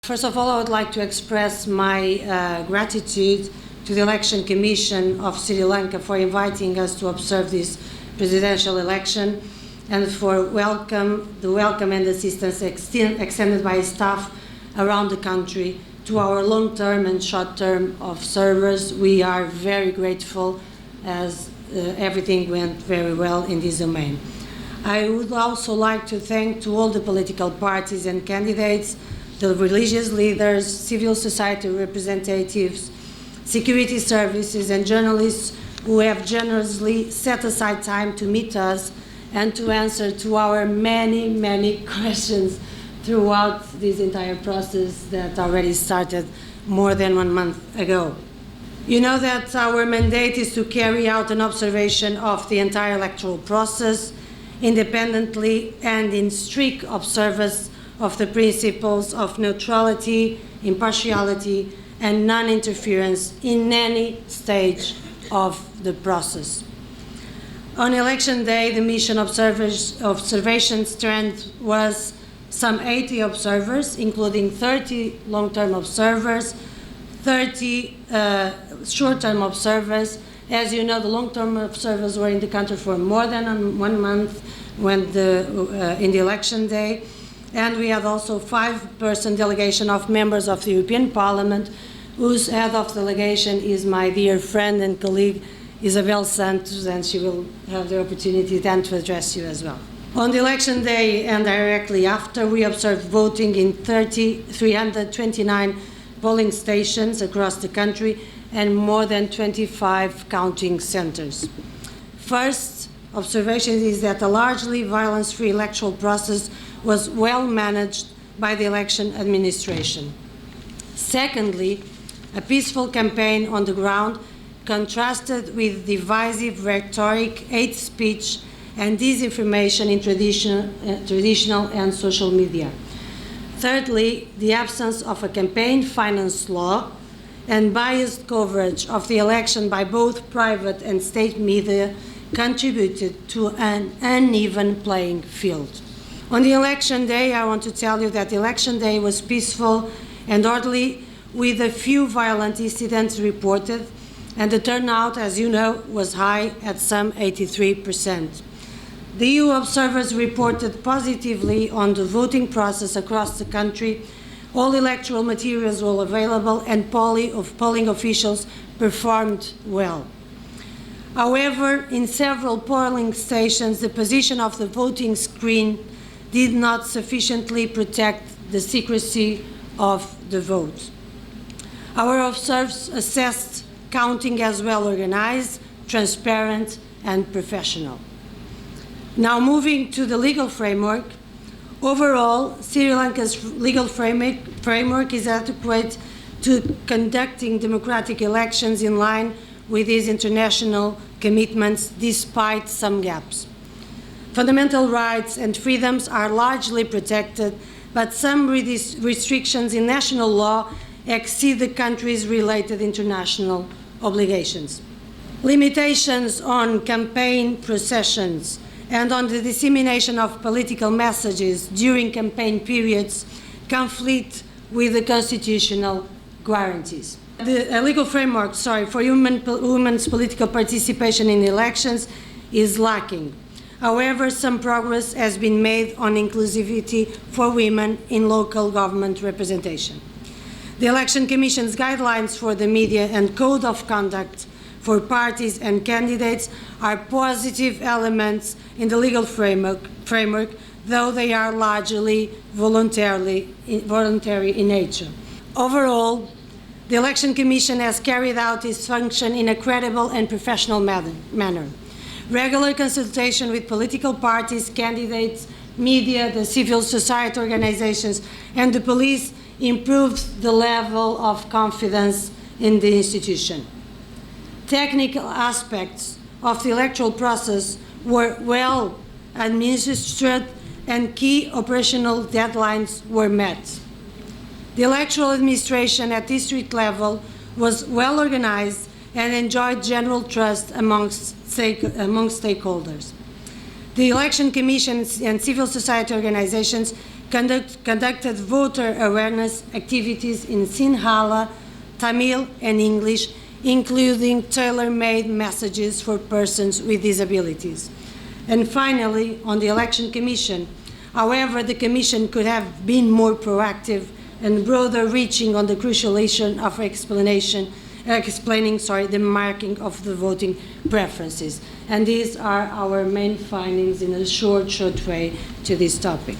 First of all, I would like to express my gratitude to the Election Commission of Sri Lanka for inviting us to observe this presidential election and for the welcome and assistance extended by staff around the country to our long-term and short-term observers. We are very grateful as everything went very well in this domain. I would also like to thank to all the political parties and candidates, the religious leaders, civil society representatives, security services and journalists who have generously set aside time to meet us and to answer to our many questions throughout this entire process that already started more than 1 month ago. You know that our mandate is to carry out an observation of the entire electoral process independently and in strict observance of the principles of neutrality, impartiality, and non-interference in any stage of the process. On election day, the mission observation strength was some 80 observers, including 30 long-term observers, 30 short-term observers. As you know, the long-term observers were in the country for more than 1 month in the election day. And we had also 5-person delegation of members of the European Parliament, whose head of delegation is my dear friend and colleague, Isabel Santos, and she will have the opportunity then to address you as well. On the election day and directly after, we observed voting in 329 polling stations across the country and more than 25 counting centers. First observation is that a largely violence-free electoral process was well managed by the election administration. Secondly, a peaceful campaign on the ground contrasted with divisive rhetoric, hate speech, and disinformation in traditional and social media. Thirdly, the absence of a campaign finance law and biased coverage of the election by both private and state media contributed to an uneven playing field. On the election day, I want to tell you that the election day was peaceful and orderly, with a few violent incidents reported, and the turnout, as you know, was high at some 83%. The EU observers reported positively on the voting process across the country. All electoral materials were available and polling officials performed well. However, in several polling stations, the position of the voting screen did not sufficiently protect the secrecy of the vote. Our observers assessed counting as well organized, transparent, and professional. Now moving to the legal framework. Overall, Sri Lanka's legal framework is adequate to conducting democratic elections in line with these international commitments, despite some gaps. Fundamental rights and freedoms are largely protected, but some restrictions in national law exceed the country's related international obligations. Limitations on campaign processions and on the dissemination of political messages during campaign periods conflict with the constitutional guarantees. The legal framework, for women's political participation in elections is lacking. However, some progress has been made on inclusivity for women in local government representation. The Election Commission's guidelines for the media and code of conduct for parties and candidates are positive elements in the legal framework, though they are largely voluntary in nature. Overall, the Election Commission has carried out its function in a credible and professional manner. Regular consultation with political parties, candidates, media, the civil society organizations, and the police improved the level of confidence in the institution. Technical aspects of the electoral process were well administered and key operational deadlines were met. The electoral administration at district level was well organized and enjoyed general trust among stakeholders. The Election Commission and civil society organizations conducted voter awareness activities in Sinhala, Tamil, and English, including tailor-made messages for persons with disabilities. And finally, on the Election Commission, however, the Commission could have been more proactive and broader reaching on the crucial issue of explaining the marking of the voting preferences. And these are our main findings in a short way to this topic.